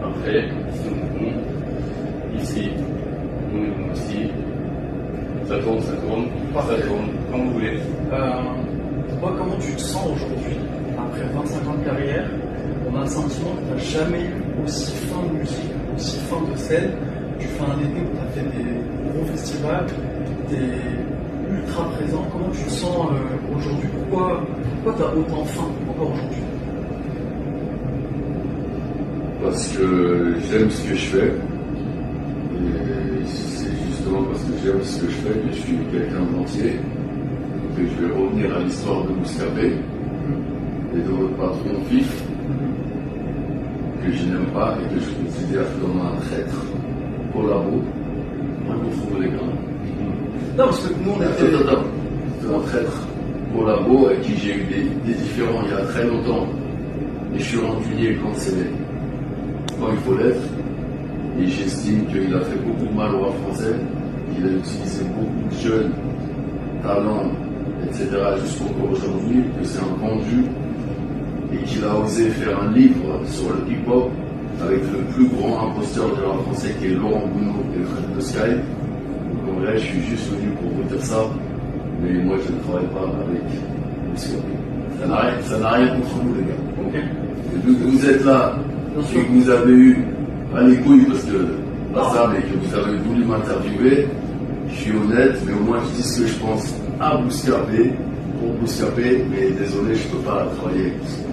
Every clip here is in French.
Après, ici, nous ici, ça tourne, comme vous voulez. Toi, comment tu te sens aujourd'hui? Après 25 ans de carrière, on a le sentiment que tu n'as jamais eu aussi fin de musique, aussi fin de scène. Tu fais un été où tu as fait des gros festivals, tu es ultra présent. Comment tu te sens aujourd'hui? Pourquoi tu as autant faim encore aujourd'hui? Parce que j'aime ce que je fais. Et c'est justement parce que j'aime ce que je fais que je suis quelqu'un d'entier. Que je vais revenir à l'histoire de Bouscapé et de votre patron Fif, que je n'aime pas et que je considère comme un traître collabo. Moi, vous trouvez les gars. Non, parce que nous, on était... C'est un traître collabo avec qui j'ai eu des différends il y a très longtemps. Et je suis rancunier quand il faut l'être. Et j'estime qu'il a fait beaucoup de mal au rap français. Il a utilisé beaucoup de jeunes talents, etc. jusqu'au aujourd'hui, que c'est un vendu et qu'il a osé faire un livre sur le hip-hop avec le plus grand imposteur de rap français qui est Laurent Gounod et Fred de Sky. Donc en vrai, je suis juste venu pour vous dire ça, mais moi je ne travaille pas avec Bouscapé. Ça n'a rien contre vous les gars. Okay. Et vu que vous êtes là et que vous avez eu pas les couilles parce que pas ça, mais que vous avez voulu m'interviewer, je suis honnête, mais au moins je dis ce que je pense à Bouscapé, pour Bouscapé, mais désolé, je ne peux pas travailler avec Bouscapé.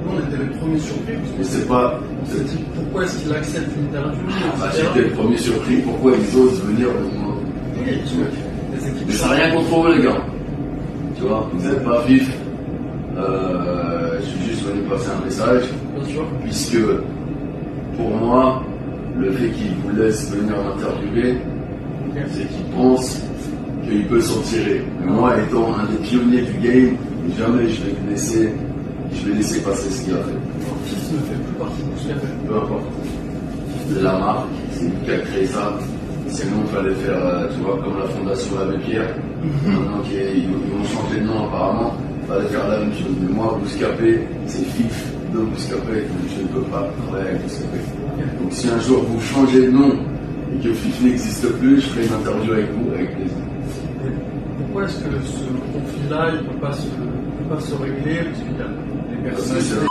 Nous, on était les premiers surpris. Mais c'est pas. On s'est dit pourquoi est-ce qu'il accepte une interview? J'étais le premier surpris, pourquoi ils osent venir moi. Oui, les équipes. Mais ça n'a rien contre vous, les gars. Tu vois, vous n'êtes pas vifs. Je suis juste venu passer un message. Bien sûr. Puisque, pour moi, le fait qu'il vous laisse venir m'interviewer, c'est qu'il pense qu'il peut s'en tirer. Mais moi, étant un des pionniers du game, jamais je vais laisser passer ce qu'il a fait. Fils ne fait plus partie de Bouscapé. Peu importe. La marque, c'est lui qui a créé ça. Sinon, il fallait faire, tu vois, comme la Fondation Abbé Pierre. Maintenant ils vont changer de nom apparemment. Il fallait faire la même chose. Mais moi, Bouscapé, c'est Fif de Bouscapé. Donc je ne peux pas travailler avec Bouscapé. Donc si un jour vous changez de nom et que Fif n'existe plus, je ferai une interview avec vous avec plaisir. Pourquoi est-ce que ce conflit-là, il ne peut pas se régler? Parce qu'il y a des personnes...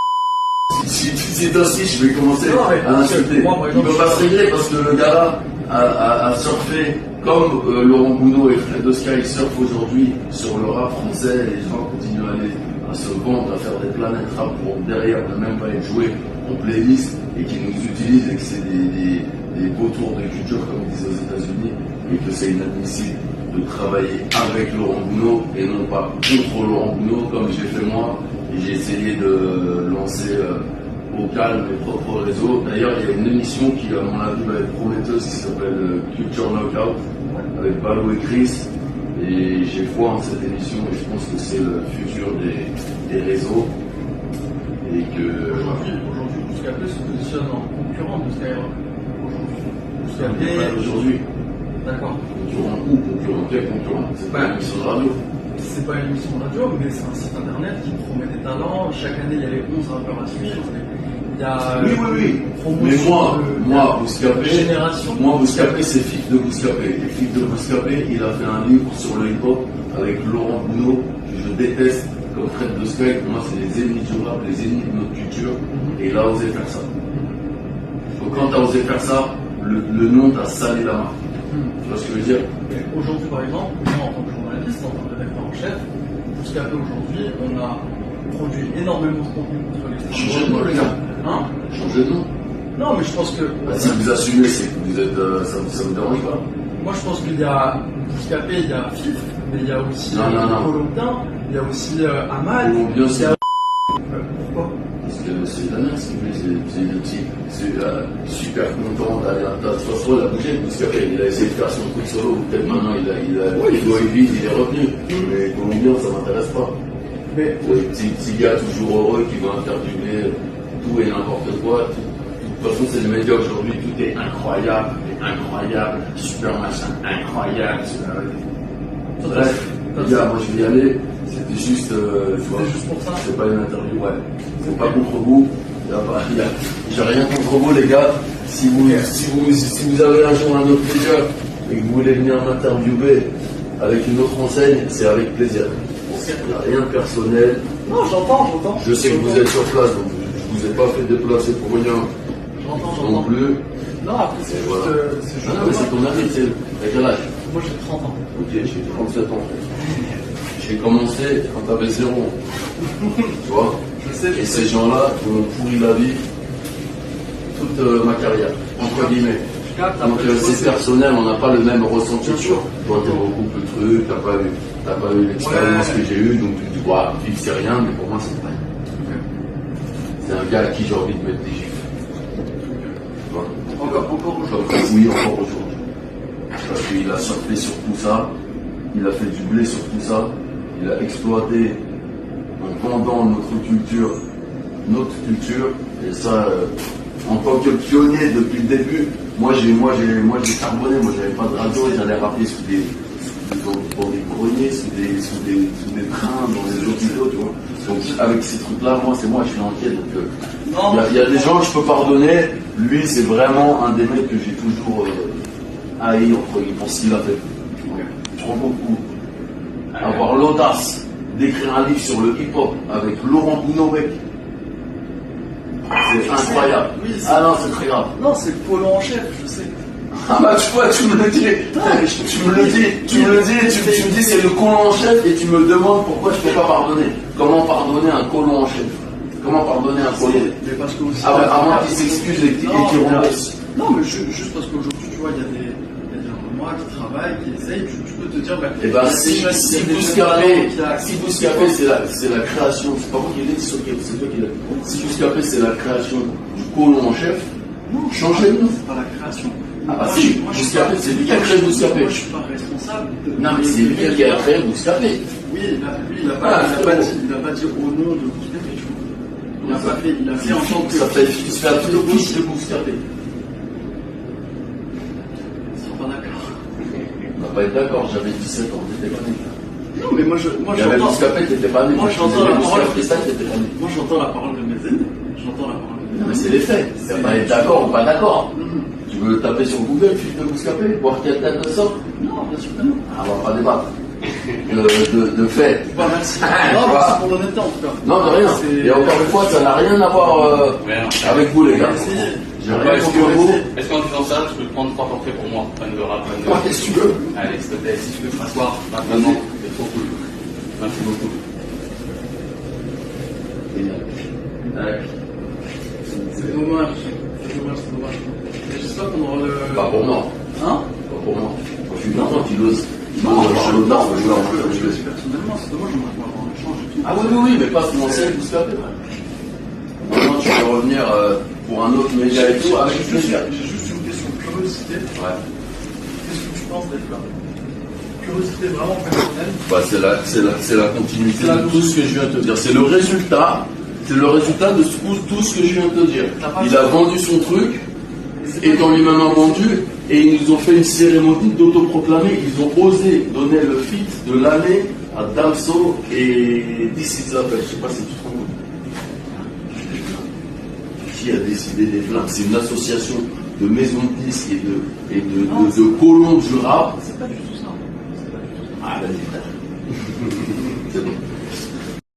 Si t'insistes, je vais commencer à insulter. Il ne peut pas se régler parce que le gars-là a surfé comme Laurent Gounod et Fred de Sky surfent aujourd'hui sur le rap français. Les gens continuent à se vendre, à faire des planètes rap pour derrière ne même pas être joués en playlist et qui nous utilisent et que c'est des beaux tours de culture comme ils disent aux États-Unis et que c'est inadmissible de travailler avec Laurent Gounod et non pas contre Laurent Gounod comme j'ai fait moi. Et j'ai essayé de lancer au calme mes propres réseaux. D'ailleurs, il y a une émission qui, à mon avis, va être prometteuse qui s'appelle Culture Knockout avec Balou et Chris. Et j'ai foi en cette émission et je pense que c'est le futur des réseaux. Et que. Aujourd'hui, Bouscapé se positionne en concurrent de Skyrock. Aujourd'hui. D'accord. Concurrent ou concurrent? Quel concurrent? C'est pas une émission de radio. C'est pas une émission de radio, mais c'est un site internet qui promet des talents. Chaque année, il y a les 11 rappeurs à suivre. Il y a oui. Mais moi, Bouscapé, c'est Fif de Bouscapé. Et Fif de Bouscapé, il a fait un livre sur le hip-hop avec Laurent Gounod, que je déteste, comme Fred de Sky. Pour moi, c'est les ennemis du rap, les ennemis de notre culture. Et il a osé faire ça. Donc quand tu as osé faire ça, le nom t'a salé la marque. Tu vois ce que je veux dire? Aujourd'hui, par exemple, moi, en tant que journaliste, en tant que rédacteur en chef, Bouscapé aujourd'hui, on a produit énormément de contenu contre l'extrême. Changez de nom, les gars. Hein? Changez de nom. Non, mais je pense que. Si vous assumez, c'est que vous êtes. Ça vous dérange pas? Moi, je pense qu'il y a Bouscapé, il y a Fif, mais il y a aussi Colombien, il y a aussi Amal. Colombien, c'est. Pourquoi? Parce que c'est la merde, c'est super content d'aller à la toute façon, il a bougé, Bouscapé, il a essayé de faire son truc solo, peut-être maintenant il doit être vide, il est retenu. Mais Colombien, ça m'intéresse pas. Mais petit gars toujours heureux qui va interviewer tout et n'importe quoi. De toute façon, c'est le média aujourd'hui, tout est incroyable, super machin, incroyable. Bref, les gars, moi je vais y aller. C'était juste, c'était juste pour ça. C'est pas une interview, ouais. C'est pas contre vous. J'ai rien contre vous, les gars. Si vous avez un jour un autre plaisir et que vous voulez venir m'interviewer avec une autre enseigne, c'est avec plaisir. Il n'y a rien de personnel. Non, j'entends. Je sais que vous êtes sur place, donc je ne vous ai pas fait déplacer pour rien. J'entends. Non plus. Non, après, c'est voilà. juste. Ah non, mais c'est ton avis, c'est. À quel âge? Moi, j'ai 30 ans. Ok, j'ai 37 ans. J'ai commencé quand t'avais 0 ans. Tu vois? Je sais. Et ces gens-là ont pourri la vie toute ma carrière, entre guillemets. Donc c'est personnel, on n'a pas le même ressenti. Toi, t'es beaucoup plus truc, t'as pas eu l'expérience que j'ai eue, donc tu vois, vivre c'est rien, mais pour moi c'est rien. C'est un gars à qui j'ai envie de mettre des gifles. Encore aujourd'hui. Oui, encore aujourd'hui. Parce qu'il a surfé sur tout ça, il a fait du blé sur tout ça, il a exploité en vendant notre culture, et ça, en tant que pionnier depuis le début, moi j'ai charbonné, moi j'avais pas de radio, j'allais rapper dans des greniers, sous des trains, dans les hôpitaux, tu vois. Donc avec ces trucs-là, moi je suis inquiet. Donc il y a des gens que je peux pardonner, lui c'est vraiment un des mecs que j'ai toujours haï entre guillemets pour ce qu'il a fait. Trop beaucoup. Avoir l'audace d'écrire un livre sur le hip-hop avec Laurent Gounod, mec. C'est incroyable. Oui, ah non, c'est très grave. Non, c'est le polo en chef, je sais. Ah bah tu vois, tu me le dis. Tu me dis c'est le colon en chef et tu me demandes pourquoi je ne peux pas pardonner. Comment pardonner un colon en chef? Comment pardonner un colon? Mais parce que aussi. À moins qu'il s'excuse et qu'il remplace. Non, mais juste parce qu'aujourd'hui, tu vois, il y a des moi qui travaillent, qui essayent, tu peux te dire, et ben si Bouscapé c'est la création, c'est pas moi qui l'ai dit, c'est toi qui l'as dit. Si Bouscapé c'est la création du colon en chef, changez le nom. C'est pas la création. Ah bah si, Bouscapé, c'est lui qui a créé Bouscapé. Moi je suis pas responsable. Non mais c'est lui qui a créé Bouscapé. Oui, lui il a pas dit au nom de Bouscapé, tu vois. Il a fait en tant que. Ça fait un peu de bouche de Bouscapé. On va pas être d'accord, j'avais 17 ans, t'étais pas né. Non, mais moi j'entends. Bouscapé, t'étais pas né. Moi j'entends la parole. Moi j'entends la parole de mes aînés. Non, mais c'est les faits. C'est pas être d'accord ou pas d'accord. Tu veux taper sur Google, fils de Bouscapé, voir quelle tête de sort? Non, bien sûr que non. Ah, on va pas débattre. De fait. Bah, merci. Non, merci pour l'honnêteté en tout cas. Non, de rien. Et encore une fois, ça n'a rien à voir avec vous, les gars. J'ai rien contre vous. Est-ce qu'en disant ça, je peux te prendre 3 portraits pour moi? Fan de rap, fan de rap. Qu'est-ce que tu veux? Allez, s'il te plaît, si tu veux t'asseoir, maintenant, c'est trop cool. Merci beaucoup. C'est dommage. J'espère qu'on aura le. Pas pour moi. Hein? Pas pour moi. Je suis content qu'il ose. Non, je le suis personnellement, c'est dommage, on va avoir un échange et tout. Ah oui, mais pas financier, Bouscapé. Maintenant, tu peux revenir pour un autre média et tout, avec plaisir. J'ai juste une question de curiosité. Ouais. Qu'est-ce que tu penses d'être là? Curiosité vraiment personnelle. Bah, c'est la continuité de tout ce que je viens de te dire. C'est le résultat de tout ce que je viens de te dire. Il a vendu son truc, étant lui-même un vendu, et ils nous ont fait une cérémonie d'autoproclamé. Ils ont osé donner le feat de l'année à Damso et This Is La Belle. Je sais pas si tu te rends compte. Qui a décidé des flammes? C'est une association de maisons de disques et de colons du rap. C'est pas du tout ça. Ah, vas-y, frère. C'est bon.